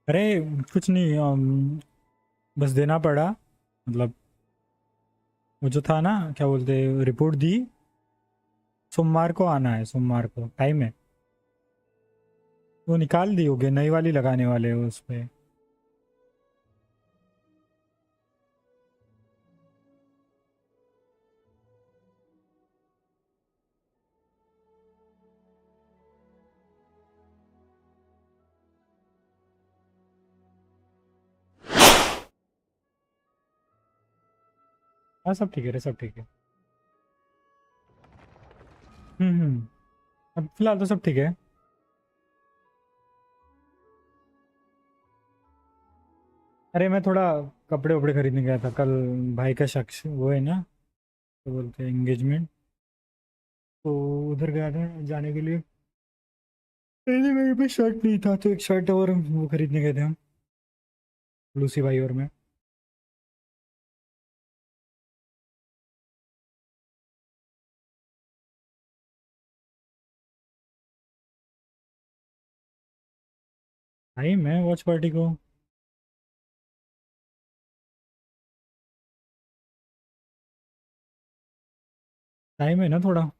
अरे कुछ नहीं, बस देना पड़ा। मतलब वो जो था ना, क्या बोलते, रिपोर्ट दी। सोमवार को आना है, सोमवार को टाइम है। वो निकाल दी होगी, नई वाली लगाने वाले हो उस पे। हाँ सब ठीक है रे, सब ठीक है। हम्म। अब फिलहाल तो सब ठीक है। अरे मैं थोड़ा कपड़े वपड़े खरीदने गया था कल। भाई का शख्स वो है ना, तो बोलते हैं एंगेजमेंट। तो उधर गया था जाने के लिए। पहले मेरे पे शर्ट नहीं था, तो एक शर्ट और वो खरीदने गए थे हम, लूसी भाई और मैं। भाई मैं वॉच पार्टी को। टाइम है ना थोड़ा।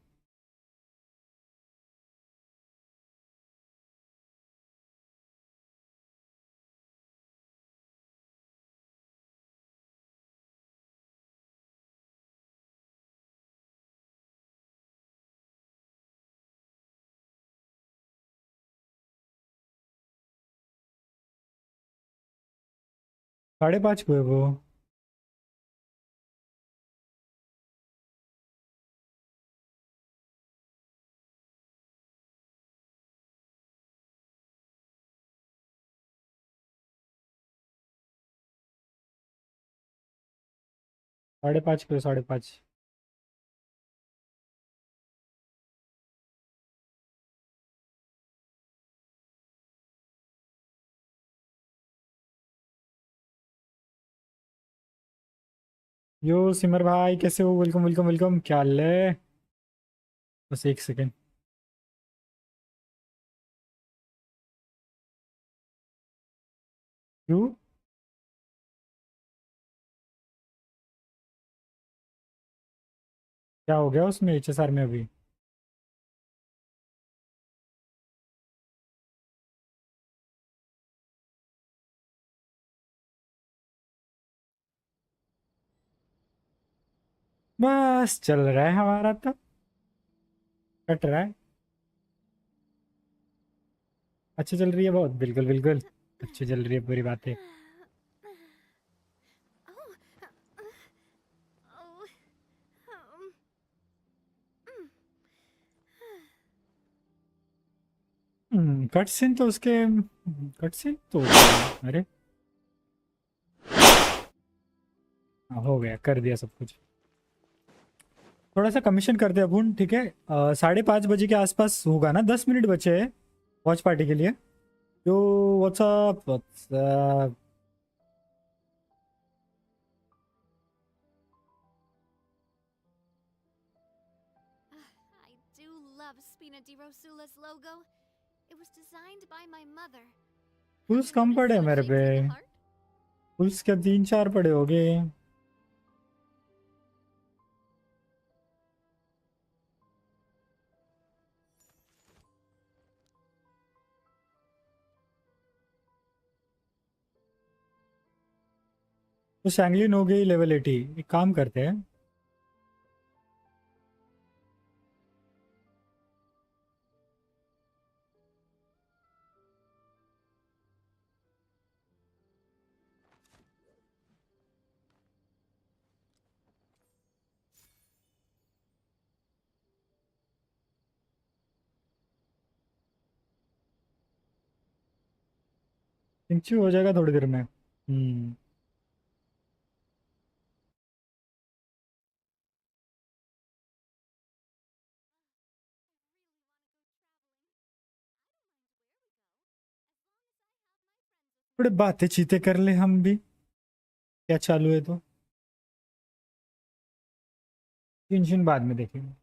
5:30 को है वो। साढ़े पाँच को, 5:30। यो सिमर भाई कैसे हो? वेलकम वेलकम वेलकम, क्या हाल है? बस एक सेकेंड। क्यों? क्या हो गया उसमें HSR में अभी? बस चल रहा है हमारा तो। कट रहा है। अच्छी चल रही है बहुत, बिल्कुल बिल्कुल। अच्छी चल रही है, पूरी बात है। कट सीन तो उसके, कट सीन तो हो गया। अरे हाँ, हो गया, कर दिया सब कुछ। थोड़ा सा कमीशन कर दे अपुन, ठीक है। 5:30 बजे के आसपास होगा ना, 10 मिनट बचे हैं वॉच पार्टी के लिए। जो WhatsApp WhatsApp. I do love Spina di Rosula's logo. It was designed by my mother. Have पुल्स you कम noticed पड़े हैं how it's मेरे पे। shaped like a heart? पुल्स क्या 3-4 पड़े होगे? तो सैंगलिन हो गई लेवल 80। एक काम करते हैं। इंचू हो जाएगा थोड़ी देर में। थोड़ी बातें चीतें कर ले हम भी। क्या चालू है तो। टेंशन बाद में देखेंगे।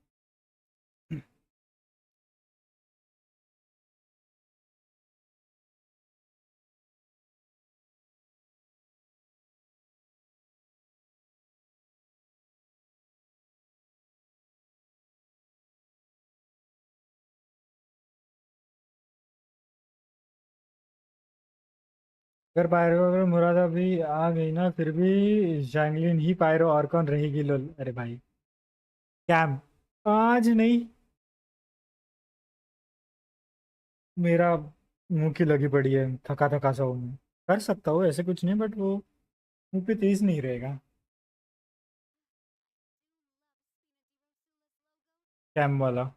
अगर पायरो अगर मुरादा भी आ गई ना फिर भी जैंगलिन ही पायरो और कौन रहेगी लोल। अरे भाई कैम आज नहीं। मेरा मुंह की लगी पड़ी है, थका थका सा हूँ मैं। कर सकता हूँ ऐसे कुछ नहीं, बट वो मुंह पे तेज नहीं रहेगा कैम वाला।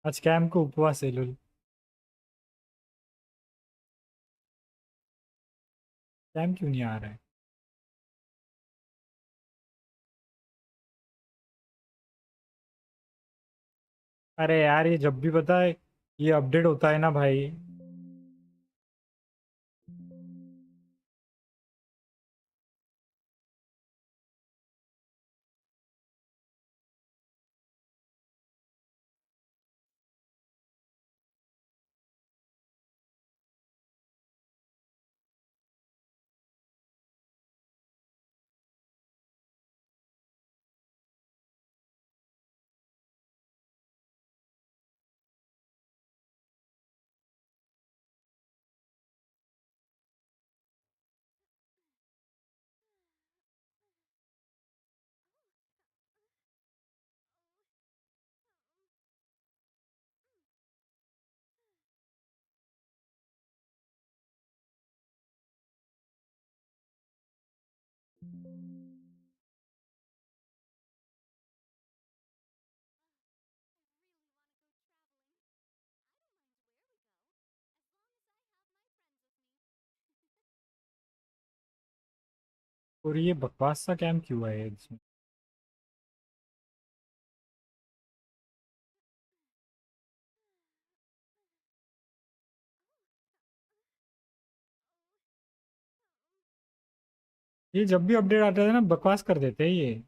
आज कैम को उपवास है लोल। कैम क्यों नहीं आ रहा है? अरे यार ये जब भी पता है ये अपडेट होता है ना भाई। और ये बकवास सा कैम क्यों है इसमें? ये जब भी अपडेट आता है ना बकवास कर देते हैं ये।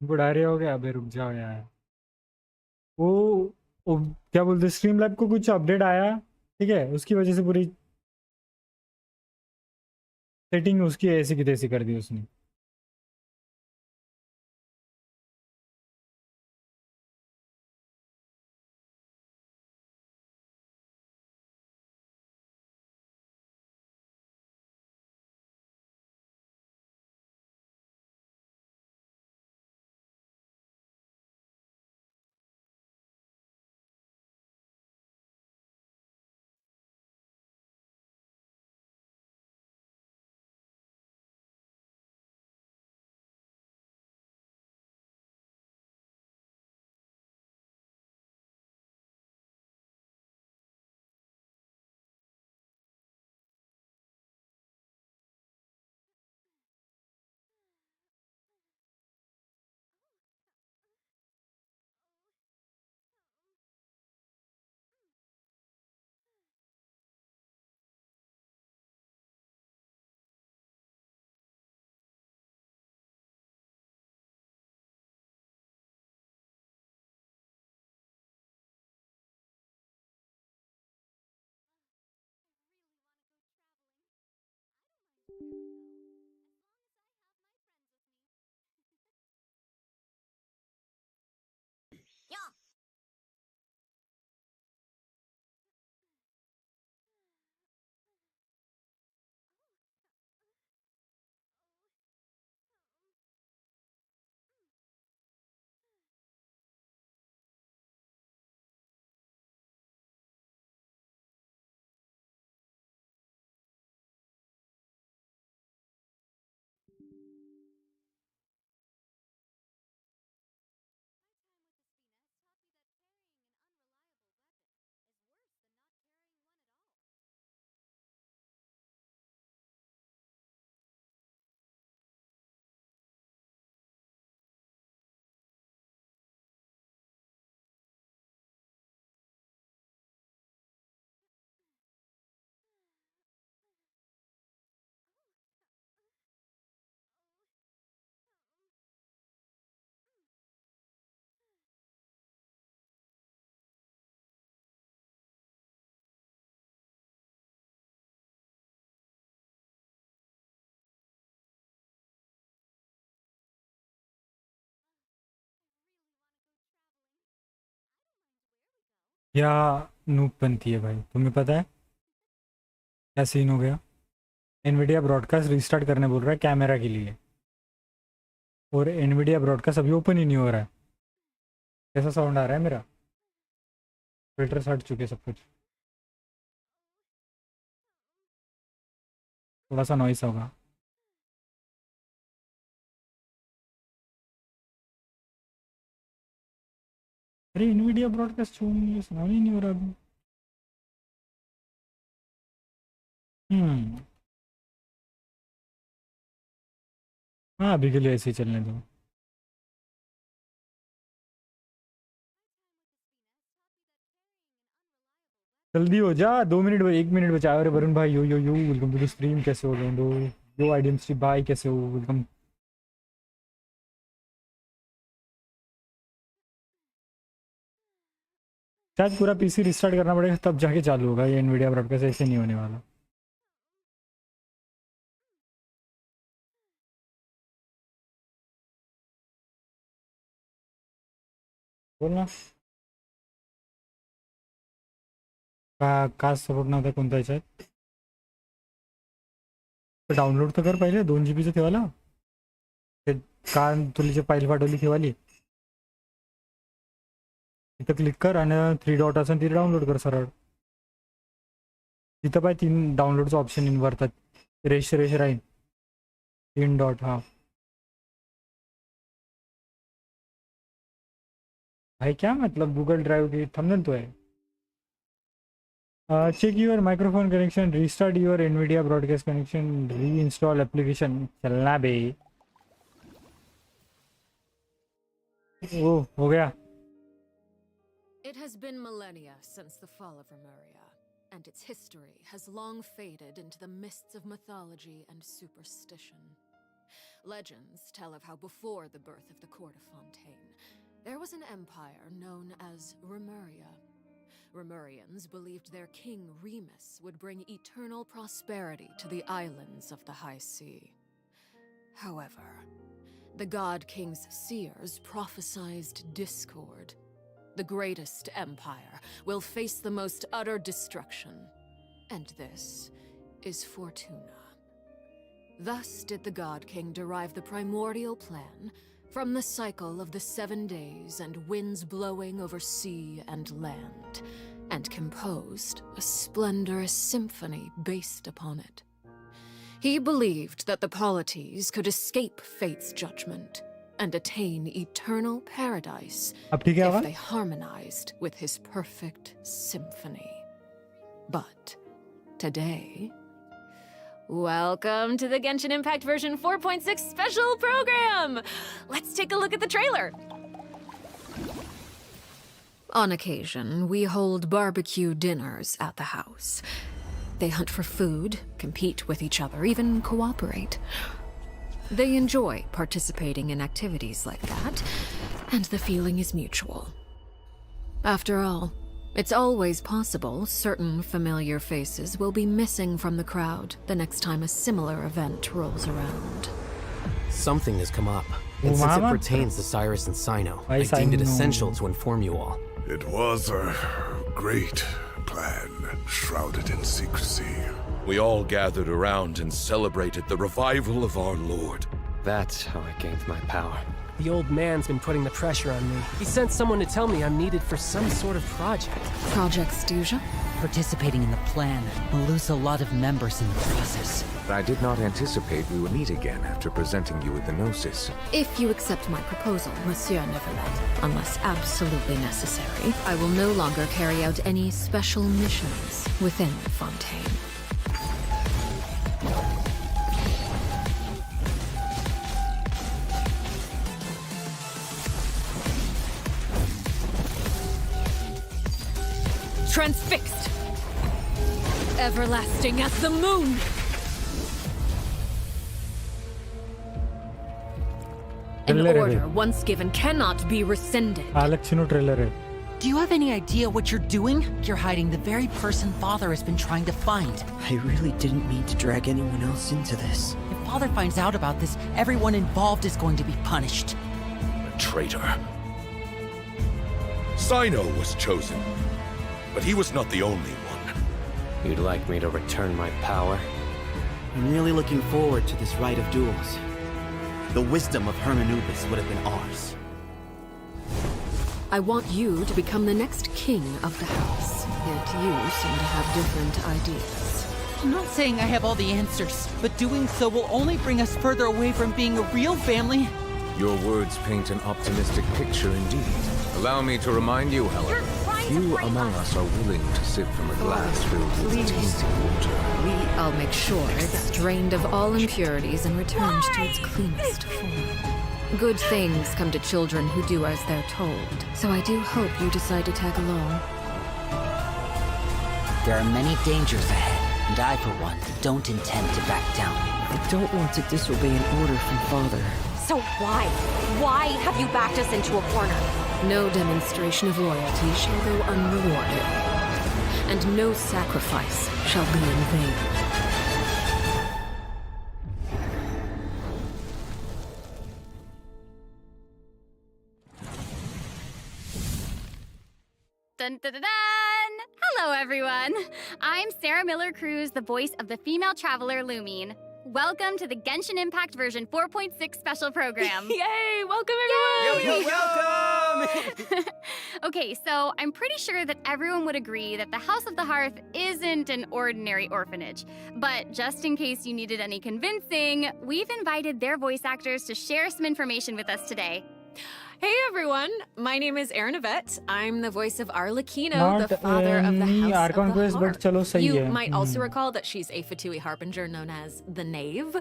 बुढ़ारे हो गया, अबे रुक जाओ यार। वो, वो क्या बोलते स्ट्रीम लैब को कुछ अपडेट आया, ठीक है, उसकी वजह से पूरी सेटिंग उसकी ऐसी की तैसी कर दी उसने। या नूप बनती है भाई, तुम्हें पता है क्या सीन हो गया? एनवीडिया ब्रॉडकास्ट रिस्टार्ट करने बोल रहा है कैमरा के लिए, और एनवीडिया ब्रॉडकास्ट अभी ओपन ही नहीं हो रहा है। कैसा साउंड आ रहा है मेरा? फिल्टर्स हट चुके सब कुछ, थोड़ा सा नॉइस होगा। अरे एनवीडिया ब्रॉडकास्ट सुना ही नहीं हो रहा अभी। हम्म, हाँ अभी के लिए ऐसे ही चलने दो। जल्दी हो जा, 2 मिनट 1 मिनट बचा। अरे वरुण भाई, यो यो यो, वेलकम टू द स्ट्रीम। कैसे हो लोग? यो आईडीएम स्ट्रीम भाई, कैसे हो? वेलकम। शायद पूरा पीसी रिस्टार्ट करना पड़ेगा तब जाके चालू होगा ये एनवीडिया ब्रॉडकास्ट, ऐसे नहीं होने वाला। बोलना का सपोर्ट नव्हता कोणता याच्यात? डाउनलोड तर कर पहिले 2 GB ते वाला, ते का तुला जे फाईल पाठवली ती वाली, तिथं क्लिक कर आणि 3 डॉट असेल तिथे डाउनलोड कर सरळ. तिथं पाय 3 डाउनलोडचं ऑप्शन इनवरतात, रेश रेश राहील 3 डॉट. हा भाई क्या मतलब गूगल ड्राइव की थंबनेल तो है. Check your microphone connection, restart your Nvidia broadcast connection, reinstall application. चलना बे. ओ हो गया. It has been millennia since the fall of Remuria, and its history has long faded into the mists of mythology and superstition. Legends tell of how before the birth of the court of Fontaine, there was an empire known as Remuria. Remurians believed their king Remus would bring eternal prosperity to the islands of the High Sea. However, the God King's seers prophesized discord. The greatest empire will face the most utter destruction, and this is Fortuna. Thus did the God King derive the primordial plan from the cycle of the 7 days and winds blowing over sea and land, and composed a splendorous symphony based upon it. He believed that the polities could escape fate's judgment and attain eternal paradise अब ठीक है if आवाज? they harmonized with his perfect symphony. But today... Welcome to the Genshin Impact version 4.6 special program! Let's take a look at the trailer! On occasion, we hold barbecue dinners at the house. They hunt for food, compete with each other, even cooperate. They enjoy participating in activities like that, and the feeling is mutual. After all, it's always possible certain familiar faces will be missing from the crowd the next time a similar event rolls around. Something has come up, and since it pertains to Cyrus and Sino, I deemed it essential to inform you all. It was a great plan, shrouded in secrecy. We all gathered around and celebrated the revival of our Lord. That's how I gained my power. The old man's been putting the pressure on me. He sent someone to tell me I'm needed for some sort of project. Project Stuja? Participating in the plan will lose a lot of members in the process. I did not anticipate we would meet again after presenting you with the Gnosis. If you accept my proposal, Monsieur Neverlet, unless absolutely necessary, I will no longer carry out any special missions within Fontaine. Transfixed! Everlasting as the moon! An Trailer है order once given cannot be rescinded. Alexino trailer है. Do you have any idea what you're doing? You're hiding the very person Father has been trying to find. I really didn't mean to drag anyone else into this. If Father finds out about this, everyone involved is going to be punished. A traitor. Sino was chosen. but he was not the only one. You'd like me to return my power? I'm really looking forward to this rite of duels. The wisdom of Hermanubis would have been ours. I want you to become the next king of the house. Yet you seem to have different ideas. I'm not saying I have all the answers, but doing so will only bring us further away from being a real family. Your words paint an optimistic picture indeed. Allow me to remind you, however, few among us are willing to sip from a glass filled with tainted water. I'll make sure it's drained of all impurities and returned to its cleanest form. Good things come to children who do as they're told, so I do hope you decide to tag along. There are many dangers ahead, and I, for one, don't intend to back down. I don't want to disobey an order from Father. So why? Why have you backed us into a corner? No demonstration of loyalty shall go unrewarded, and no sacrifice shall be in vain. Dun dun dun dun! Hello, everyone. I'm Sarah Miller-Cruz, the voice of the female traveler Lumine. Welcome to the Genshin Impact version 4.6 special program. Yay! Welcome, everyone! Welcome! Okay, so I'm pretty sure that everyone would agree that the House of the Hearth isn't an ordinary orphanage. But just in case you needed any convincing, we've invited their voice actors to share some information with us today. Hey everyone, my name is Erin Yvette. I'm the voice of Arlecchino, the father of the House of the Hearth. You might also recall that she's a Fatui Harbinger known as the Knave.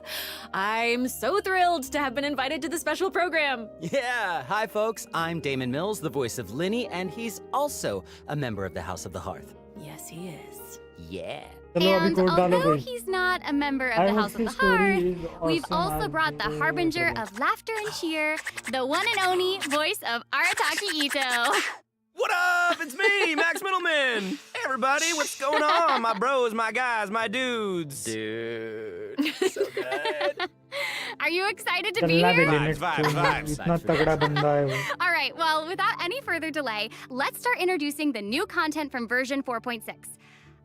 I'm so thrilled to have been invited to the special program. Yeah, hi folks, I'm Damon Mills, the voice of Linny, and he's also a member of the House of the Hearth. Yes, he is. Yeah. And although he's not a member of the House of the Hearth, we've also brought the Harbinger of Laughter and Cheer, the one and only voice of Arataki Ito. What up? It's me, Max Middleman. Hey everybody, what's going on? My bros, my guys, my dudes. Dude, so good. Are you excited to be here? Vibes. All right, well, without any further delay, let's start introducing the new content from version 4.6.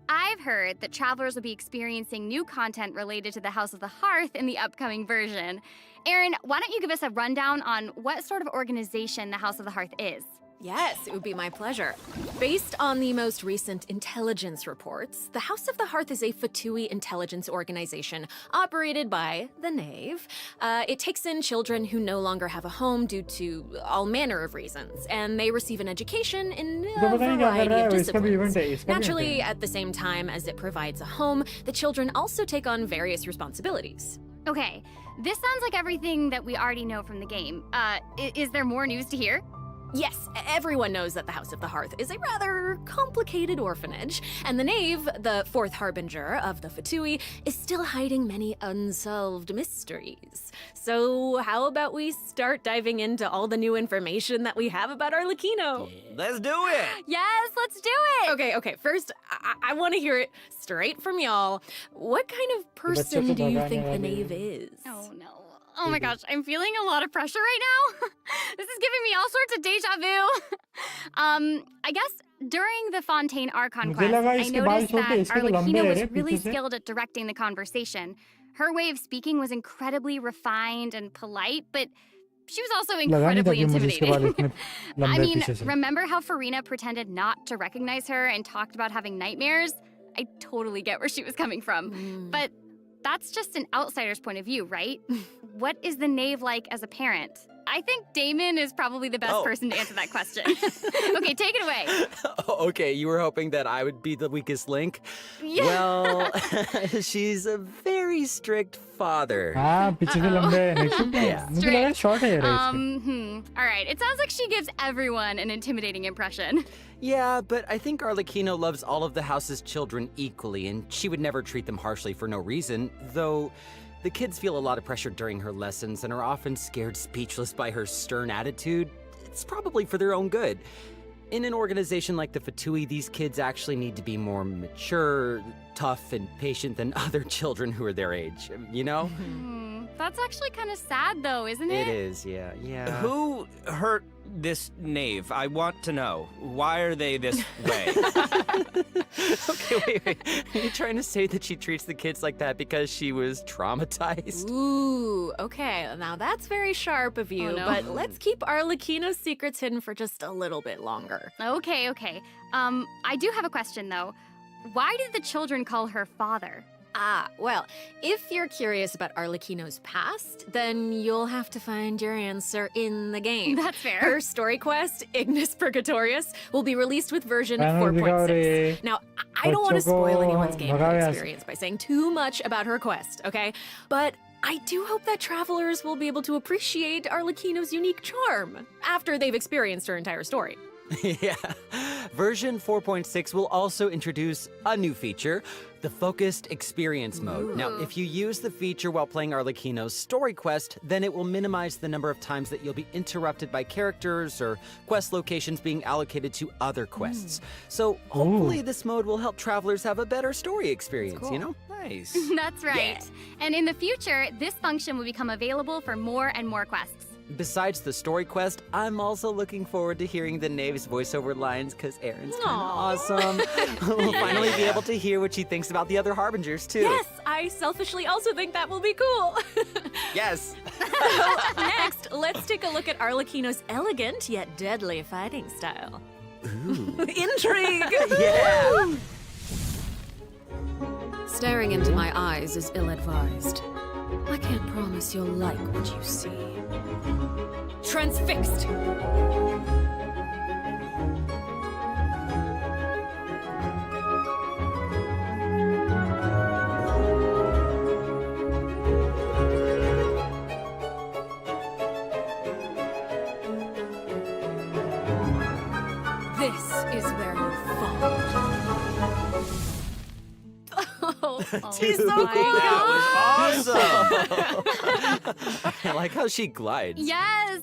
I've heard that travelers will be experiencing new content related to the House of the Hearth in the upcoming version. Erin, why don't you give us a rundown on what sort of organization the House of the Hearth is? Yes, it would be my pleasure. Based on the most recent intelligence reports, the House of the Hearth is a Fatui intelligence organization operated by the Knave. It takes in children who no longer have a home due to all manner of reasons, and they receive an education in a variety of disciplines. Naturally, at the same time as it provides a home, the children also take on various responsibilities. Okay, this sounds like everything that we already know from the game. Is there more news to hear? Yes, everyone knows that the House of the Hearth is a rather complicated orphanage, and the Knave, the fourth harbinger of the Fatui, is still hiding many unsolved mysteries. So how about we start diving into all the new information that we have about Arlecchino? Yeah. Let's do it! Yes, let's do it! Okay, first, I want to hear it straight from y'all. What kind of person do you think the Knave is? Oh, no. Oh my gosh, I'm feeling a lot of pressure right now. This is giving me all sorts of deja vu. I guess during the Fontaine Archon quest, I noticed that Arlecchino was really skilled at directing the conversation. Her way of speaking was incredibly refined and polite, but she was also incredibly intimidating. I mean, remember how Farina pretended not to recognize her and talked about having nightmares? I totally get where she was coming from. But that's just an outsider's point of view, right? What is the Knave like as a parent? I think Damon is probably the best person to answer that question. Okay, take it away. Okay, you were hoping that I would be the weakest link? Yeah. Well, she's a very strict father. Strict. All right, it sounds like she gives everyone an intimidating impression. Yeah, but I think Arlecchino loves all of the house's children equally, and she would never treat them harshly for no reason, though the kids feel a lot of pressure during her lessons and are often scared speechless by her stern attitude. It's probably for their own good. In an organization like the Fatui, these kids actually need to be more mature, tough, and patient than other children who are their age, you know? That's actually kind of sad, though, isn't it? It is, yeah. Who hurt this knave? I want to know. Why are they this way? Okay, wait. Are you trying to say that she treats the kids like that because she was traumatized? Ooh, okay. Now that's very sharp of you, but let's keep Arlecchino's secrets hidden for just a little bit longer. Okay. I do have a question, though. Why did the children call her father? Well, if you're curious about Arlecchino's past, then you'll have to find your answer in the game. That's fair. Her story quest, Ignis Purgatorius, will be released with version 4.6. Now, I don't want to spoil anyone's gameplay experience by saying too much about her quest, okay? But I do hope that travelers will be able to appreciate Arlecchino's unique charm after they've experienced her entire story. Yeah. Version 4.6 will also introduce a new feature, the Focused Experience Mode. Now, if you use the feature while playing Arlecchino's story quest, then it will minimize the number of times that you'll be interrupted by characters or quest locations being allocated to other quests. So hopefully this mode will help travelers have a better story experience, you know? Nice. That's right. Yeah. And in the future, this function will become available for more and more quests. Besides the story quest, I'm also looking forward to hearing the Knave's voiceover lines because Erin's kind of awesome. We'll finally be able to hear what she thinks about the other Harbingers, too. Yes, I selfishly also think that will be cool. Yes. Next, let's take a look at Arlecchino's elegant yet deadly fighting style. Ooh. Intrigue! Yeah! Staring into my eyes is ill-advised. I can't promise you'll like what you see. Transfixed! This is where you fall. She's so cool! That was awesome! I like how she glides. Yes!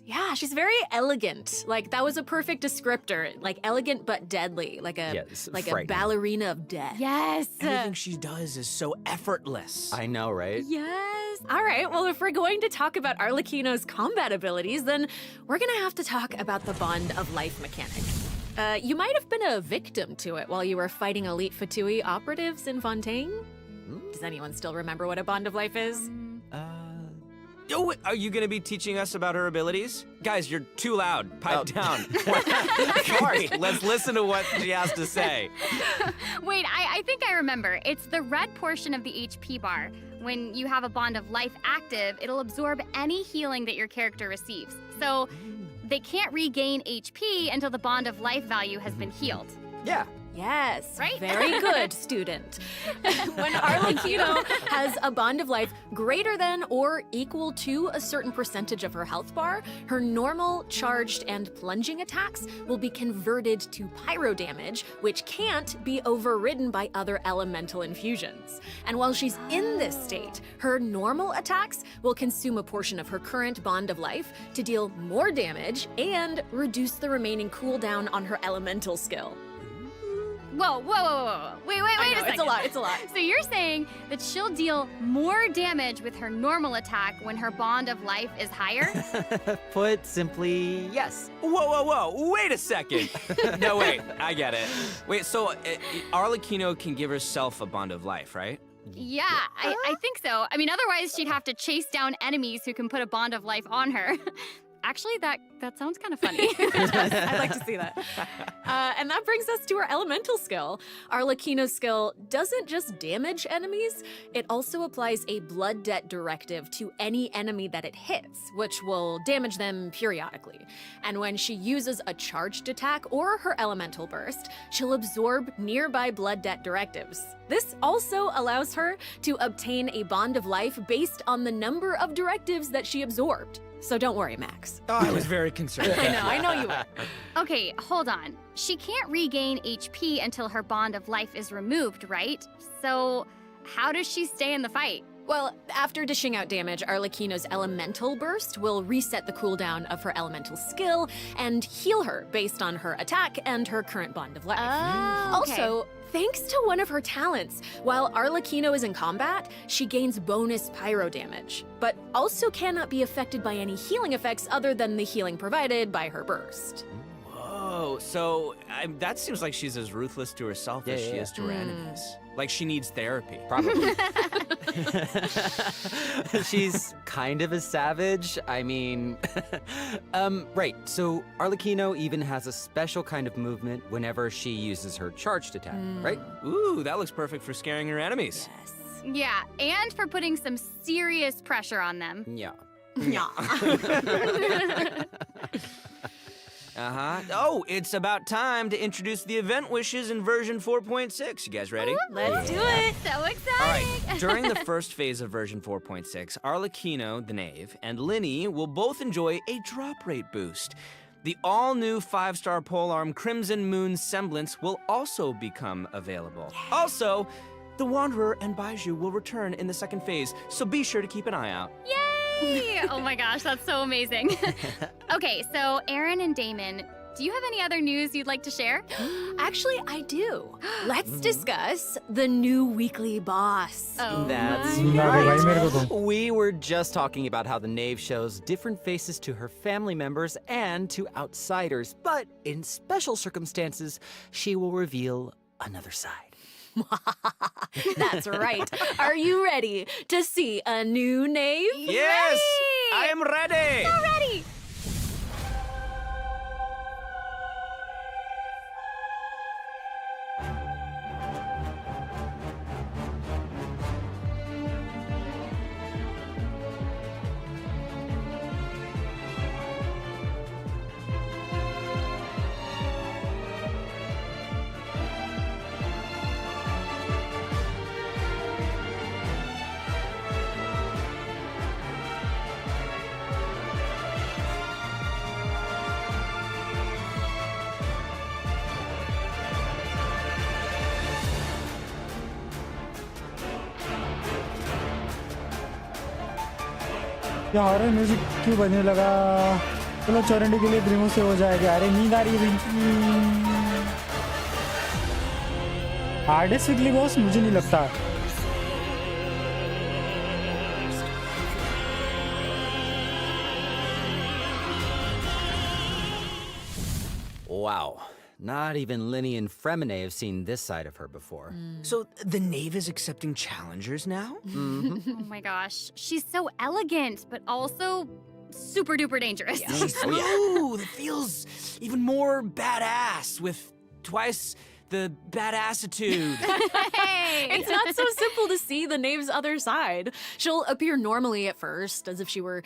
Yeah, she's very elegant. Like, that was a perfect descriptor. Like, elegant but deadly. Like a ballerina of death. Yes! Everything she does is so effortless. I know, right? Yes. All right, well, if we're going to talk about Arlecchino's combat abilities, then we're gonna have to talk about the Bond of Life mechanic. You might have been a victim to it while you were fighting elite Fatui operatives in Fontaine. Does anyone still remember what a Bond of Life is? Oh, are you gonna be teaching us about her abilities? Guys, you're too loud. Pipe down. Sorry, let's listen to what she has to say. Wait, I think I remember. It's the red portion of the HP bar. When you have a Bond of Life active, it'll absorb any healing that your character receives. So they can't regain HP until the Bond of Life value has been healed. Yeah. Yes, right? Very good, student. When Arlecchino has a Bond of Life greater than or equal to a certain percentage of her health bar, her normal, charged, and plunging attacks will be converted to pyro damage, which can't be overridden by other elemental infusions. And while she's in this state, her normal attacks will consume a portion of her current Bond of Life to deal more damage and reduce the remaining cooldown on her elemental skill. Whoa. Wait a second. It's a lot. So you're saying that she'll deal more damage with her normal attack when her Bond of Life is higher? Put simply, yes. Whoa, wait a second. No, wait, I get it. Wait, so Arlecchino can give herself a Bond of Life, right? Yeah, I think so. I mean, otherwise she'd have to chase down enemies who can put a Bond of Life on her. Actually, that sounds kind of funny. I'd like to see that. And that brings us to our elemental skill. Arlecchino's skill doesn't just damage enemies, it also applies a blood debt directive to any enemy that it hits, which will damage them periodically. And when she uses a charged attack or her elemental burst, she'll absorb nearby blood debt directives. This also allows her to obtain a Bond of Life based on the number of directives that she absorbed. So don't worry, Max. Oh, I was very concerned. I know you were. Okay, hold on. She can't regain HP until her Bond of Life is removed, right? So how does she stay in the fight? Well, after dishing out damage, Arlecchino's elemental burst will reset the cooldown of her elemental skill and heal her based on her attack and her current Bond of Life. Oh, okay. Also, Thanks to one of her talents, while Arlecchino is in combat, she gains bonus pyro damage, but also cannot be affected by any healing effects other than the healing provided by her burst. Whoa, so that seems like she's as ruthless to herself as she is to her enemies. Like she needs therapy. Probably. She's kind of a savage. I mean, right. So Arlecchino even has a special kind of movement whenever she uses her charged attack, right? Ooh, that looks perfect for scaring her enemies. Yes. Yeah, and for putting some serious pressure on them. Yeah. Yeah. Oh, it's about time to introduce the event wishes in version 4.6. You guys ready? Let's do it. So exciting! All right, during the first phase of version 4.6, Arlecchino, the Knave, and Linny will both enjoy a drop rate boost. The all-new 5-star polearm Crimson Moon Semblance will also become available. Also, the Wanderer and Baiju will return in the second phase, so be sure to keep an eye out. Yay! Oh my gosh, that's so amazing. Okay, so Aaron and Damon, do you have any other news you'd like to share? Actually, I do. Let's discuss the new weekly boss. Oh, That's right. We were just talking about how the Knave shows different faces to her family members and to outsiders, but in special circumstances, she will reveal another side. That's right. Are you ready to see a new Knave? Yes! I am ready! So ready! क्या horror music क्यों बजने लगा? चलो 4 के लिए Primo से हो जाएगा. अरे नींद आ रही है. हार्डेस्ट वीकली बॉस मुझे नहीं लगता. Wow. Not even Linny and Fremine have seen this side of her before. So the Knave is accepting challengers now? Oh my gosh, she's so elegant, but also super duper dangerous. She's smooth. It feels even more badass with twice the badassitude. Hey! It's not so simple to see the Knave's other side. She'll appear normally at first, as if she were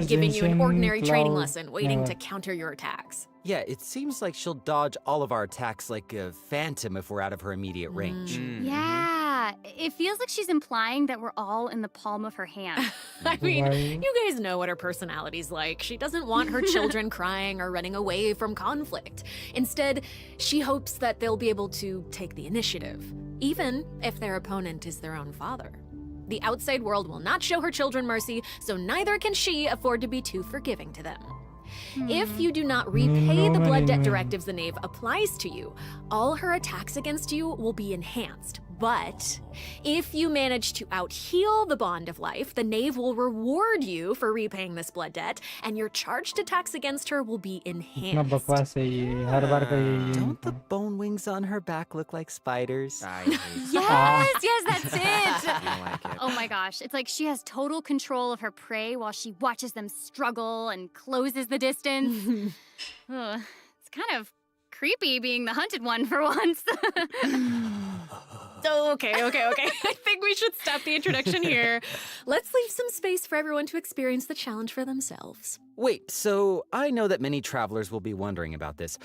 giving you an ordinary training lesson, waiting to counter your attacks. Yeah, it seems like she'll dodge all of our attacks like a phantom if we're out of her immediate range. Yeah, it feels like she's implying that we're all in the palm of her hand. I mean, you guys know what her personality's like. She doesn't want her children crying or running away from conflict. Instead, she hopes that they'll be able to take the initiative, even if their opponent is their own father. The outside world will not show her children mercy, so neither can she afford to be too forgiving to them. If you do not repay the blood debt directives the Knave applies to you, all her attacks against you will be enhanced. But if you manage to out-heal the Bond of Life, the Knave will reward you for repaying this blood debt, and your charged attacks against her will be enhanced. Don't the bone wings on her back look like spiders? Yes, that's it. I like it. Oh my gosh, it's like she has total control of her prey while she watches them struggle and closes the distance. Ugh, it's kind of creepy being the hunted one for once. Okay. I think we should stop the introduction here. Let's leave some space for everyone to experience the challenge for themselves. Wait, so I know that many travelers will be wondering about this.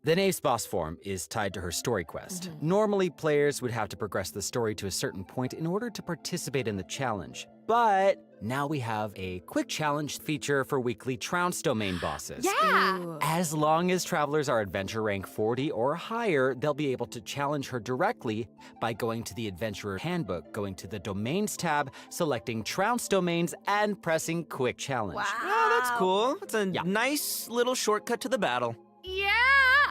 The Knave's boss form is tied to her story quest. Normally, players would have to progress the story to a certain point in order to participate in the challenge. But now we have a quick challenge feature for weekly Trounce domain bosses. Yeah! Ooh. As long as travelers are adventure rank 40 or higher, they'll be able to challenge her directly by going to the Adventurer Handbook, going to the Domains tab, selecting Trounce domains, and pressing Quick Challenge. Wow. Oh, that's cool. It's a nice little shortcut to the battle. Yeah!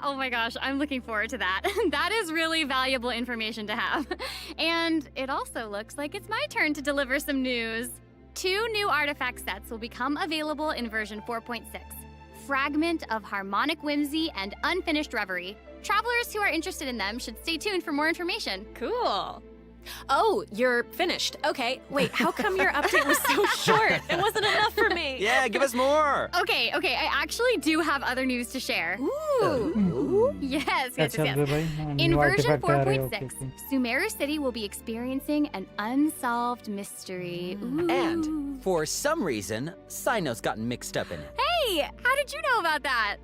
Oh my gosh, I'm looking forward to that. That is really valuable information to have. And it also looks like it's my turn to deliver some news. 2 new artifact sets will become available in version 4.6. Fragment of Harmonic Whimsy and Unfinished Reverie. Travelers who are interested in them should stay tuned for more information. Cool. Oh, you're finished. Okay, wait, how come your update was so short? It wasn't enough for me. Yeah, give us more. Okay, I actually do have other news to share. Ooh. Yes. In version 4.6, Sumeru City will be experiencing an unsolved mystery. Ooh. And, for some reason, Sino's gotten mixed up in it. Hey, how did you know about that?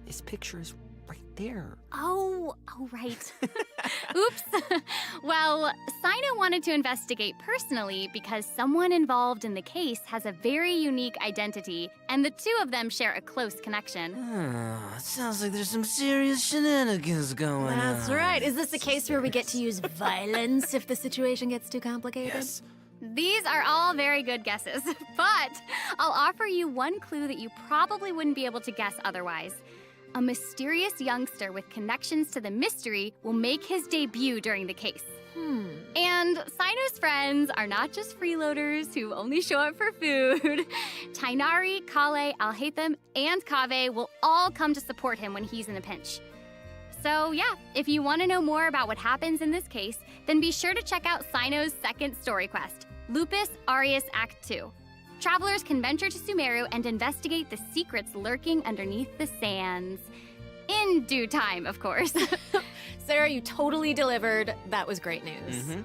His picture is right there. Oh, right. Oops. Well, Sino wanted to investigate personally because someone involved in the case has a very unique identity, and the 2 of them share a close connection. Sounds like there's some serious shenanigans going on. That's right. Is this the case where we get to use violence if the situation gets too complicated? Yes. These are all very good guesses, but I'll offer you one clue that you probably wouldn't be able to guess otherwise. A mysterious youngster with connections to the mystery will make his debut during the case. And Sino's friends are not just freeloaders who only show up for food. Tainari, Kale, Alhaitham, and Kaveh will all come to support him when he's in a pinch. So yeah, if you want to know more about what happens in this case, then be sure to check out Sino's second story quest, Lupus Aureus Act 2. Travelers can venture to Sumeru and investigate the secrets lurking underneath the sands. In due time, of course. Sarah, you totally delivered. That was great news.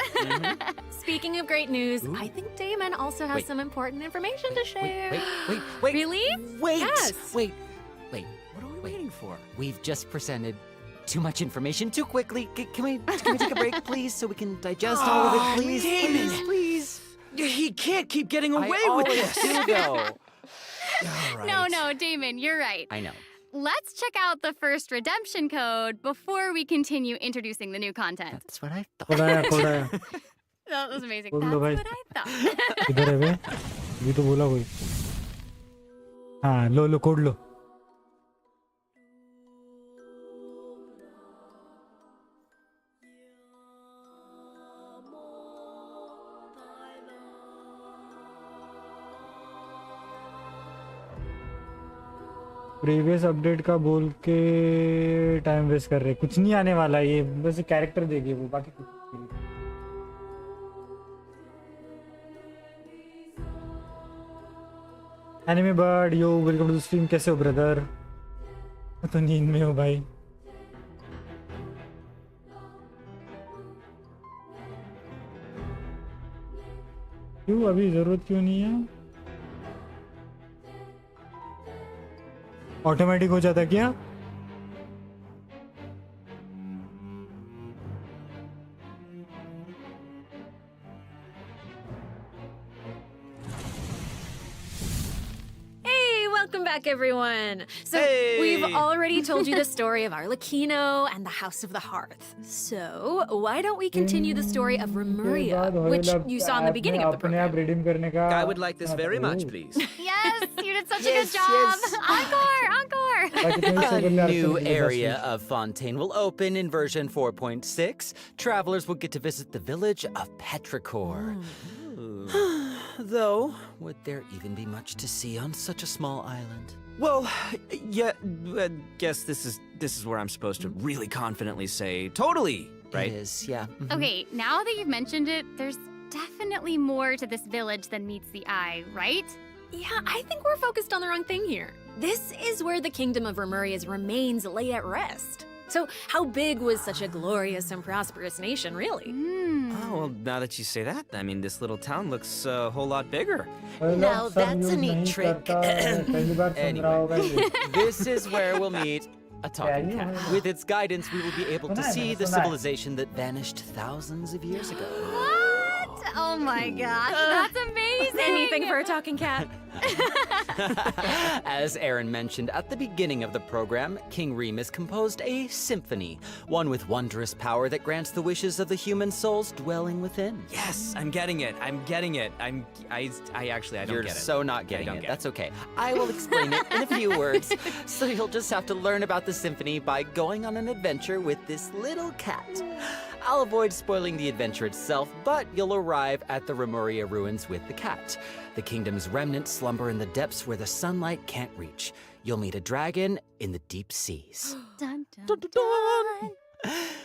Speaking of great news, I think Damon also has some important information to share. Wait. Really? Wait. Yes. Wait. What are we waiting for? We've just presented too much information too quickly. Can we take a break, please, so we can digest all of it, please? Damon. Please. He can't keep getting away with this. Do, though. No, Damon, you're right. I know. Let's check out the first redemption code before we continue introducing the new content. That's what I thought. That was amazing. बोल That's दो भाई। what I thought. इधर है बे ये तो बोला कोई हाँ लो कोड लो प्रीवियस अपडेट का बोल के टाइम वेस्ट कर रहे कुछ नहीं आने वाला ये बस कैरेक्टर देगी वो बाकी कुछ नहीं। Anime bird yo welcome to the stream कैसे हो ब्रदर मैं तो नींद में हूँ भाई क्यों अभी जरूरत क्यों नहीं है ऑटोमेटिक हो जाता क्या Welcome back, everyone. So we've already told you the story of Arlecchino and the House of the Hearth. So why don't we continue the story of Remuria, which you saw in the beginning of the program? I would like this very much, please. Yes, you did such a good job. Encore. A new area of Fontaine will open in version 4.6. Travelers will get to visit the village of Petrichor. Though, would there even be much to see on such a small island? Well, yeah, I guess this is where I'm supposed to really confidently say totally, right? It is, yeah. Okay, now that you've mentioned it, there's definitely more to this village than meets the eye, right? Yeah, I think we're focused on the wrong thing here. This is where the kingdom of Remuria's remains lay at rest. So how big was such a glorious and prosperous nation, really? Oh, well, now that you say that, I mean, this little town looks a whole lot bigger. Now that's a neat trick. Anyway, this is where we'll meet a talking cat. With its guidance, we will be able to see the civilization that vanished thousands of years ago. What? Oh my gosh, that's amazing! Anything for a talking cat. As Aaron mentioned at the beginning of the program, King Remus composed a symphony, one with wondrous power that grants the wishes of the human souls dwelling within. Yes, I'm getting it. I don't You're get it. so not getting don't it. get That's okay. I will explain it in a few words. So you'll just have to learn about the symphony by going on an adventure with this little cat. I'll avoid spoiling the adventure itself, but you'll arrive at the Remuria ruins with the cat. The kingdom's remnants slumber in the depths where the sunlight can't reach. You'll meet a dragon in the deep seas. Dun, dun, dun.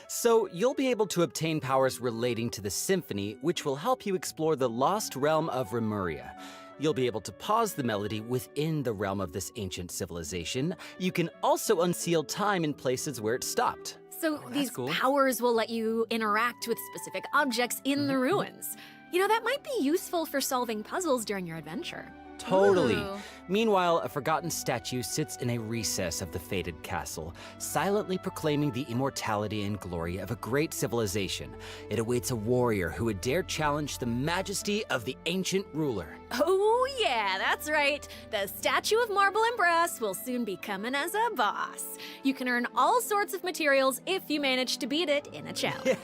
So you'll be able to obtain powers relating to the symphony, which will help you explore the lost realm of Remuria. You'll be able to pause the melody within the realm of this ancient civilization. You can also unseal time in places where it stopped. So these cool. powers will let you interact with specific objects in the ruins. You know, that might be useful for solving puzzles during your adventure. Totally. Ooh. Meanwhile, a forgotten statue sits in a recess of the fated castle, silently proclaiming the immortality and glory of a great civilization. It awaits a warrior who would dare challenge the majesty of the ancient ruler. Oh yeah, that's right. The statue of marble and brass will soon be coming as a boss. You can earn all sorts of materials if you manage to beat it in a challenge.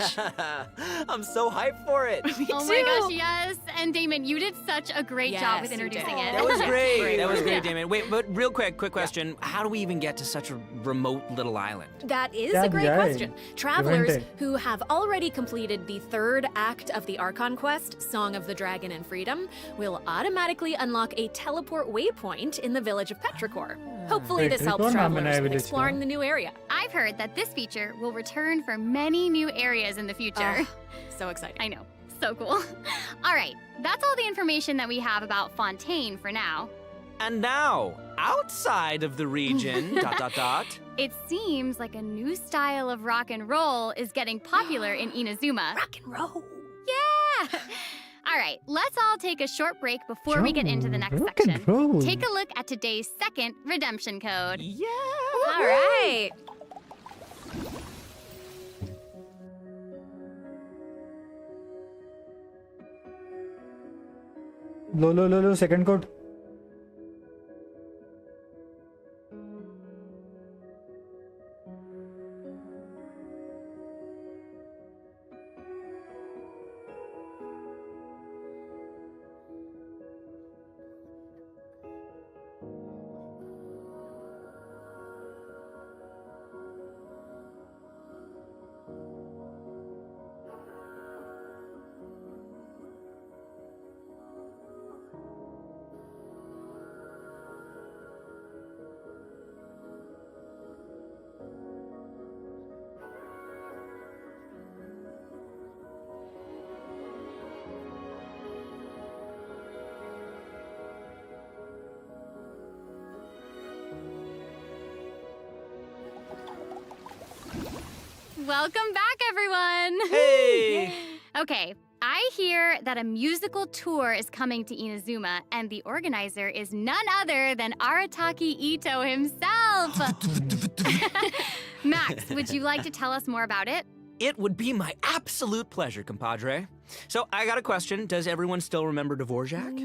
I'm so hyped for it. Oh my gosh, yes. And Damon, you did such a great job with Yes, you introducing did. it. That was great. That was Yeah. great, Damon. Wait, but real quick question. How do we even get to such a remote little island? That is That a great guy. question. Travelers Event. who have already completed the third act of the Archon quest, Song of the Dragon and Freedom, will automatically unlock a teleport waypoint in the village of Petrichor. Hopefully this helps Petrichor naam travelers banaya with village exploring ka. the new area. I've heard that this feature will return for many new areas in the future. So exciting. I know. So cool. All right, that's all the information that we have about Fontaine for now. And now, outside of the region, ... It seems like a new style of rock and roll is getting popular in Inazuma. Rock and roll. Yeah! All right, let's all take a short break before we get into the next Rock and section. roll. Take a look at today's second redemption code. Yeah! All right. Lo, second code. Welcome back, everyone! Hey! Okay, I hear that a musical tour is coming to Inazuma, and the organizer is none other than Arataki Ito himself! Max, would you like to tell us more about it? It would be my absolute pleasure, compadre. So, I got a question. Does everyone still remember Dvorak?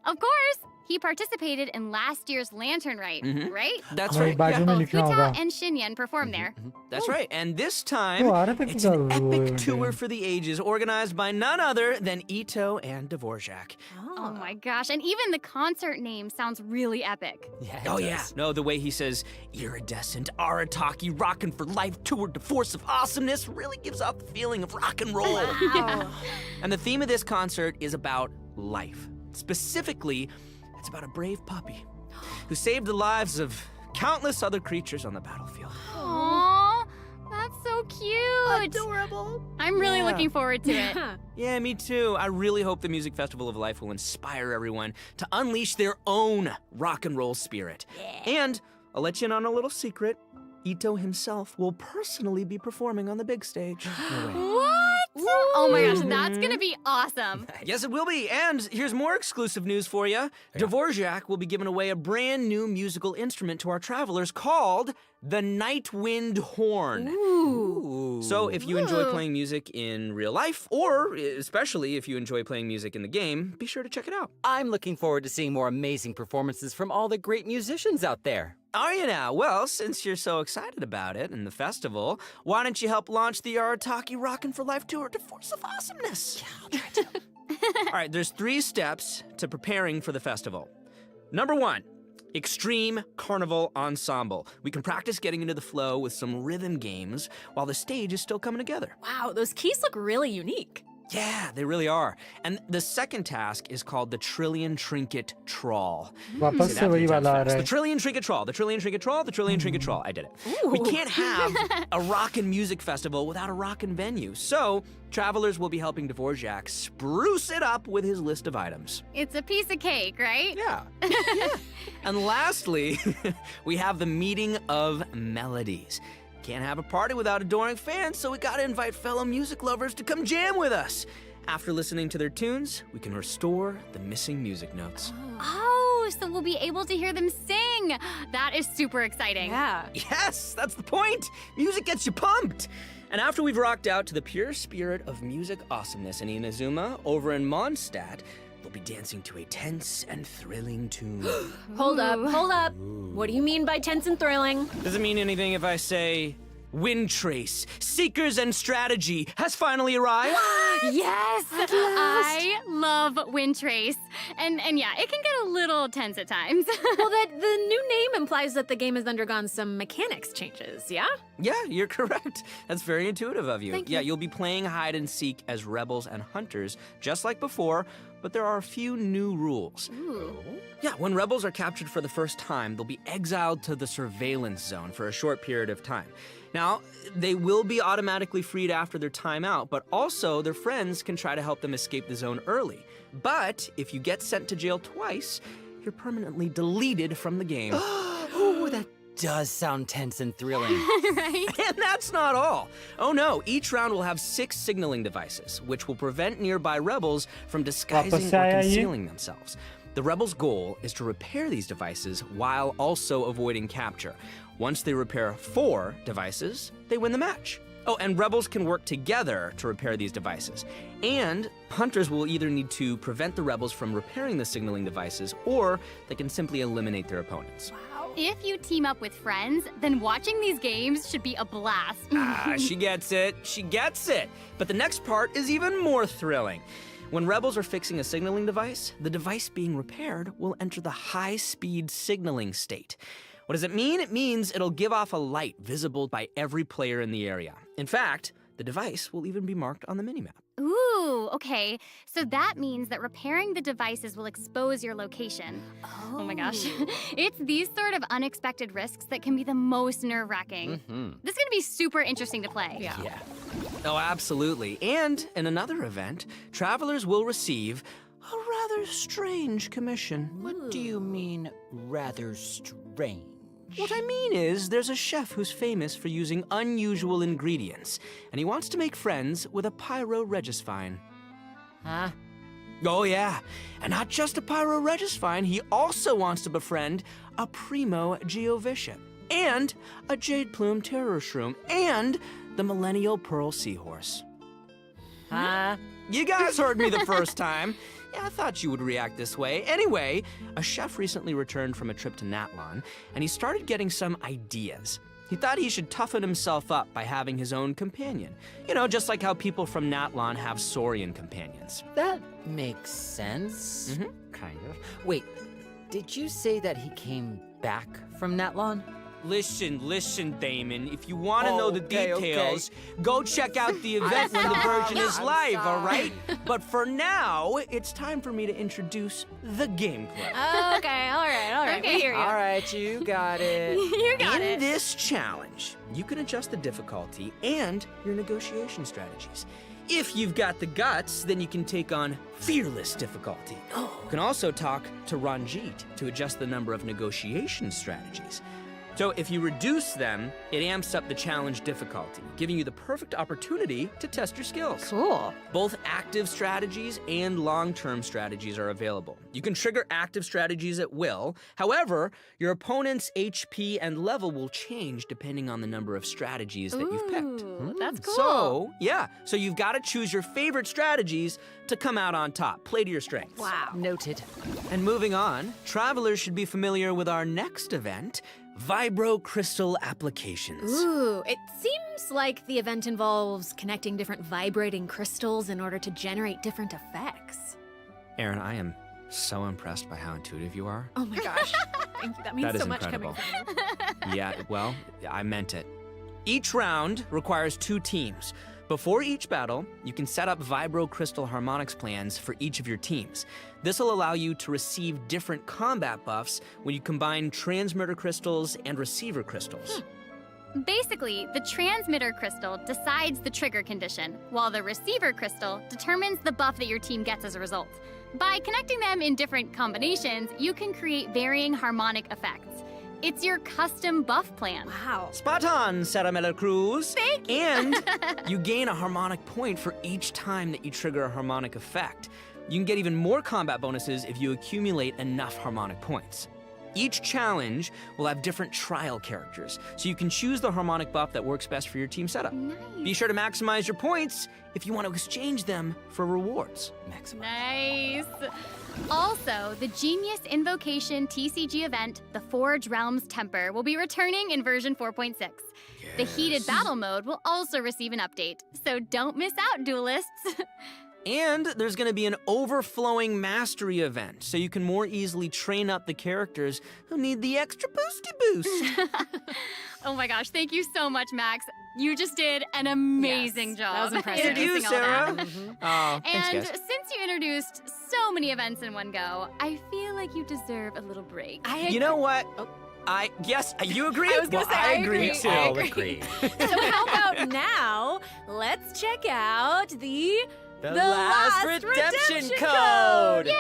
Of course! He participated in last year's Lantern Rite, right? That's Wait, right. बाजू Yeah. में Both लिखना Huta होगा. and Shinyan performed there. That's right. And this time, Oh, Arataki it's का an वो epic है. tour for the ages organized by none other than Ito and Dvorak. Oh my gosh, and even the concert name sounds really epic. Yeah, Oh, yeah. No, the way he says, iridescent Arataki rockin' for life tour de force of awesomeness really gives off the feeling of rock and roll. Wow. And the theme of this concert is about life. Specifically, it's about a brave puppy who saved the lives of countless other creatures on the battlefield. Aww, that's so cute. Adorable. I'm really Yeah. looking forward to it. Yeah, me too. I really hope the Music Festival of Life will inspire everyone to unleash their own rock and roll spirit. And I'll let you in on a little secret. Ito himself will personally be performing on the big stage. What? Oh my gosh, that's gonna be awesome. Yes, it will be. And here's more exclusive news for you. Dvorak will be giving away a brand new musical instrument to our travelers called the Nightwind Horn. Ooh. So if you enjoy playing music in real life, or especially if you enjoy playing music in the game, be sure to check it out. I'm looking forward to seeing more amazing performances from all the great musicians out there. Are you now? Well, since you're so excited about it and the festival, why don't you help launch the Arataki Rockin' for Life Tour to Force of Awesomeness? Yeah, I'll try to. All right, there's 3 steps to preparing for the festival. Number 1, Extreme Carnival Ensemble. We can practice getting into the flow with some rhythm games while the stage is still coming together. Wow, those keys look really unique. Yeah, they really are. And the second task is called the Trillion Trinket Trawl. वापस से वही वाला आ रहा The है. Trillion Trinket Trawl, the Trillion Trinket Trawl, the Trillion Trinket Trawl. I did it. We can't have a rockin' music festival without a rockin' venue. So, travelers will be helping Dvorak spruce it up with his list of items. It's a piece of cake, right? Yeah. And lastly, we have the Meeting of Melodies. Can't have a party without adoring fans, so we gotta invite fellow music lovers to come jam with us. After listening to their tunes, we can restore the missing music notes. Oh, so we'll be able to hear them sing. That is super exciting. Yeah. Yes, that's the point. Music gets you pumped. And after we've rocked out to the pure spirit of music awesomeness in Inazuma, over in Mondstadt, we'll be dancing to a tense and thrilling tune. Hold up. What do you mean by tense and thrilling? Does it mean anything if I say Wind Trace, Seekers and Strategy has finally arrived? Yes! I love Wind Trace. And yeah, it can get a little tense at times. Well, the new name implies that the game has undergone some mechanics changes, yeah? Yeah, you're correct. That's very intuitive of you. Thank Yeah, you. you'll be playing hide and seek as rebels and hunters, just like before, but there are a few new rules. Ooh. Yeah, when rebels are captured for the first time, they'll be exiled to the surveillance zone for a short period of time. Now, they will be automatically freed after their time out, but also their friends can try to help them escape the zone early. But if you get sent to jail twice, you're permanently deleted from the game. Ooh, that does sound tense and thrilling. Right? And that's not all. Oh no, each round will have 6 signaling devices, which will prevent nearby rebels from disguising वापस से or आया ये? concealing themselves. The rebels' goal is to repair these devices while also avoiding capture. Once they repair 4 devices, they win the match. Oh, and rebels can work together to repair these devices. And hunters will either need to prevent the rebels from repairing the signaling devices, or they can simply eliminate their opponents. If you team up with friends, then watching these games should be a blast. She gets it. She gets it. But the next part is even more thrilling. When rebels are fixing a signaling device, the device being repaired will enter the high-speed signaling state. What does it mean? It means it'll give off a light visible by every player in the area. In fact, the device will even be marked on the minimap. Ooh, okay. So that means that repairing the devices will expose your location. Oh my gosh. It's these sort of unexpected risks that can be the most nerve-wracking. This is gonna be super interesting to play. Yeah. Oh, absolutely. And in another event, travelers will receive a rather strange commission. What do you mean, rather strange? What I mean is, there's a chef who's famous for using unusual ingredients, and he wants to make friends with a Pyro Regisfine. Huh? Oh yeah, and not just a Pyro Regisfine, he also wants to befriend a Primo Geovishap, and a Jade Plume Terror Shroom, and the Millennial Pearl Seahorse. Huh? You guys heard me the first time. Yeah, I thought you would react this way. Anyway, a chef recently returned from a trip to Natlan, and he started getting some ideas. He thought he should toughen himself up by having his own companion. You know, just like how people from Natlan have Saurian companions. That makes sense. Kind of. Wait, did you say that he came back from Natlan? Listen, Damon. If you want to know the details, go check out the event when the version is live, all right? But for now, it's time for me to introduce the gameplay. Okay, all right. Okay. We hear you. All right, you got it. You got it. In this challenge, you can adjust the difficulty and your negotiation strategies. If you've got the guts, then you can take on Fearless difficulty. You can also talk to Ranjit to adjust the number of negotiation strategies. So if you reduce them, it amps up the challenge difficulty, giving you the perfect opportunity to test your skills. Cool. Both active strategies and long-term strategies are available. You can trigger active strategies at will. However, your opponent's HP and level will change depending on the number of strategies that you've picked. That's cool. So you've got to choose your favorite strategies to come out on top. Play to your strengths. Wow. Noted. And moving on, travelers should be familiar with our next event, Vibro Crystal Applications. Ooh, it seems like the event involves connecting different vibrating crystals in order to generate different effects. Aaron, I am so impressed by how intuitive you are. Oh my gosh. Thank you. That means That is so much incredible. coming from you. Yeah, well, I meant it. Each round requires 2 teams. Before each battle, you can set up Vibro Crystal Harmonics plans for each of your teams. This will allow you to receive different combat buffs when you combine transmitter crystals and receiver crystals. Basically, the transmitter crystal decides the trigger condition, while the receiver crystal determines the buff that your team gets as a result. By connecting them in different combinations, you can create varying harmonic effects. It's your custom buff plan. Wow. Spot on, Sarah Miller Cruz. Thank you. And you gain a harmonic point for each time that you trigger a harmonic effect. You can get even more combat bonuses if you accumulate enough harmonic points. Each challenge will have different trial characters, so you can choose the harmonic buff that works best for your team setup. Nice. Be sure to maximize your points if you want to exchange them for rewards. Nice. Also, the Genius Invocation TCG event, the Forge Realms Temper, will be returning in version 4.6. The Heated Battle mode will also receive an update, so don't miss out, duelists. And there's going to be an overflowing mastery event, so you can more easily train up the characters who need the extra boosty boost. Oh my gosh, thank you so much, Max. You just did an amazing job. That was impressive. Thank you, introducing all Sarah. that. Oh, thanks, And guys. since you introduced so many events in one go, I feel like you deserve a little break. You know what? Yes, you agree? I was gonna say, I I agree agree. too. I I'll agree. So how about now, let's check out the last redemption code. Yay!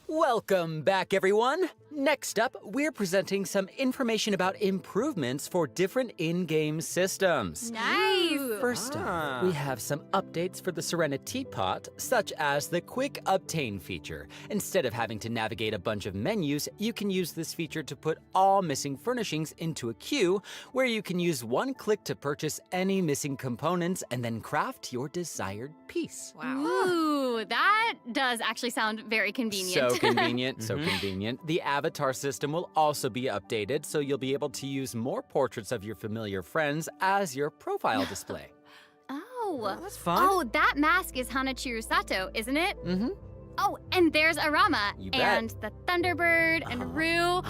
Welcome back, everyone. Next up, we're presenting some information about improvements for different in-game systems. Nice. First up, we have some updates for the Serenity Pot, such as the Quick Obtain feature. Instead of having to navigate a bunch of menus, you can use this feature to put all missing furnishings into a queue, where you can use one click to purchase any missing components and then craft your desired piece. Wow. Ooh, that does actually sound very convenient. So convenient, so convenient. The avatar system will also be updated, so you'll be able to use more portraits of your familiar friends as your profile display. Oh, that's fun. Oh, that mask is Hanachiru Sato, isn't it? Mm-hmm. Oh, and there's Arama, You bet. and the Thunderbird, and Rue,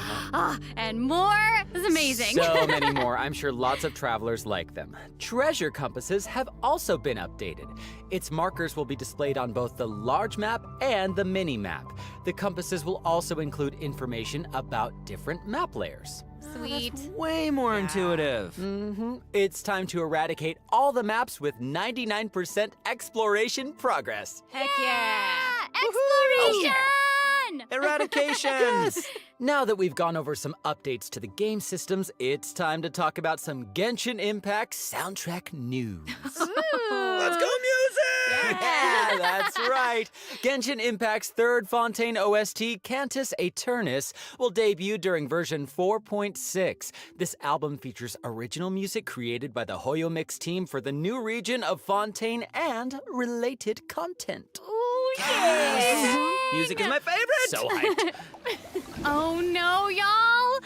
and more. This is amazing. So many more. I'm sure lots of travelers like them. Treasure compasses have also been updated. Its markers will be displayed on both the large map and the mini map. The compasses will also include information about different map layers. Sweet. Way more intuitive. Mm-hmm. It's time to eradicate all the maps with 99% exploration progress. Heck yeah. Exploration! Eradication! Yes! Now that we've gone over some updates to the game systems, it's time to talk about some Genshin Impact soundtrack news. Let's go music! Yeah, that's right. Genshin Impact's third Fontaine OST, Cantus Aeternus, will debut during version 4.6. This album features original music created by the Hoyo Mix team for the new region of Fontaine and related content. Ooh, yeah! Music is my favorite! So hyped. Oh no, y'all!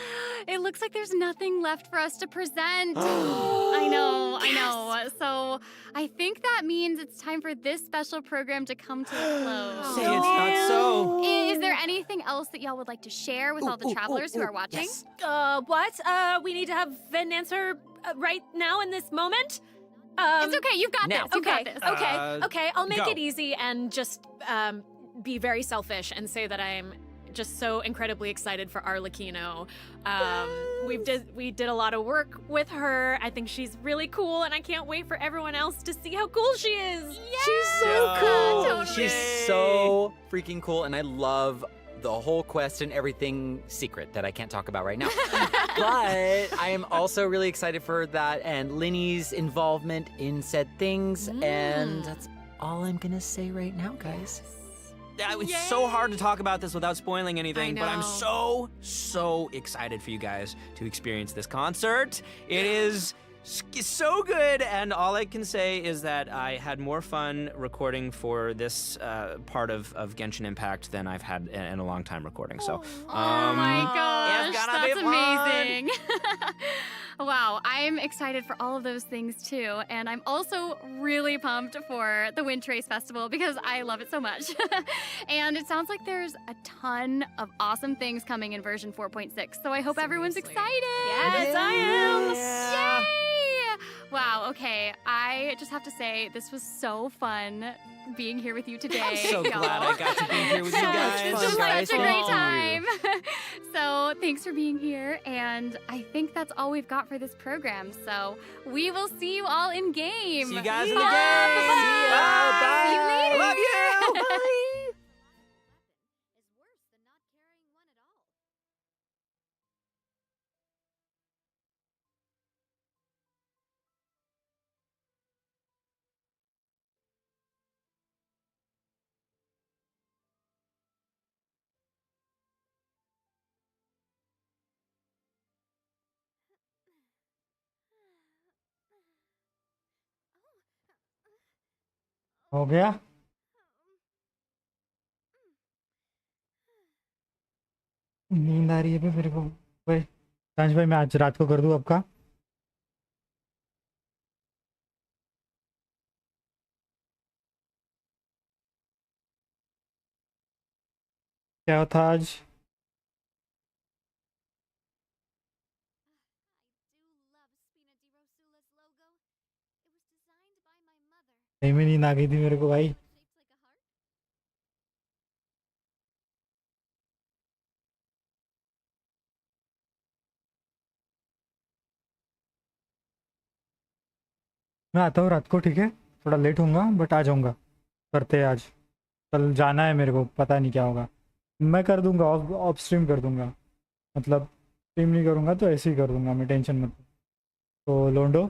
It looks like there's nothing left for us to present. I know. So I think that means it's time for this special program to come to a close. Say it's not so. Is there anything else that y'all would like to share with all the travelers who are watching? Yes. What? We need to have Ven answer right now in this moment? It's okay, you've got now. this. You got this. Okay, I'll make go. it easy and just be very selfish and say that I'm just so incredibly excited for Arlecchino. We did a lot of work with her. I think she's really cool, and I can't wait for everyone else to see how cool she is. She's so cool. Totally. She's so freaking cool, and I love the whole quest and everything secret that I can't talk about right now. But I am also really excited for that and Linny's involvement in said things, and that's all I'm gonna say right now, guys. It's so hard to talk about this without spoiling anything, but I'm know. so excited for you guys to experience this concert. It is so good, and all I can say is that I had more fun recording for this part of Genshin Impact than I've had in a long time recording. So, oh my gosh, it's gonna be that's fun. amazing. Wow, I'm excited for all of those things too, and I'm also really pumped for the Wind Trace Festival because I love it so much. And it sounds like there's a ton of awesome things coming in version 4.6, so I hope everyone's excited. Yes, I am. Yeah. Yay! Wow, okay, I just have to say, this was so fun being here with you today. I'm so y'all. glad I got to be here with you guys. This was Guys, such a great thank you. time. So thanks for being here, and I think that's all we've got for this program. So we will see you all in game. See you guys in the Bye. game. Bye. Bye. See you later. Love you. Bye. हो गया नींद आ रही है मेरे को भाई। सांझ भाई मैं आज रात को कर दूं आपका। क्या था आज? सही में नींद आ गई थी मेरे को भाई। मैं आता हूँ रात को, ठीक है? थोड़ा लेट होऊंगा बट आ जाऊंगा। करते हैं आज, कल जाना है मेरे को, पता नहीं क्या होगा। मैं कर दूंगा, ऑफ स्ट्रीम कर दूंगा, मतलब स्ट्रीम नहीं करूंगा तो ऐसे ही कर दूंगा मैं, टेंशन मत। तो लोंडो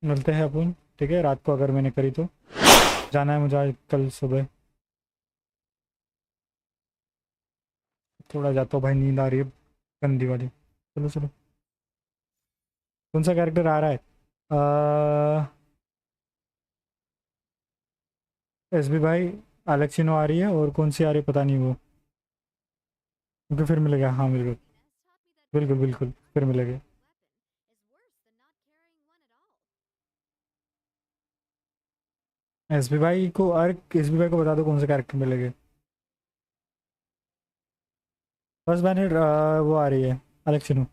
मिलते हैं अपन, ठीक है? रात को अगर मैंने करी तो जाना है मुझे आज, कल सुबह। थोड़ा जाता हूँ भाई, नींद आ रही है गंदी वाली। चलो चलो, कौन सा कैरेक्टर आ रहा है? एसबी भाई एलेक्सिनो आ रही है, और कौन सी आ रही है पता नहीं वो, क्योंकि फिर मिलेगा। हाँ बिल्कुल बिल्कुल बिल्कुल, फिर मिलेगा। एसबी भाई को, और एसबी भाई को बता दो कौन से कैरेक्टर मिलेंगे। बस मैंने वो आ रही है एलेक्सिनो।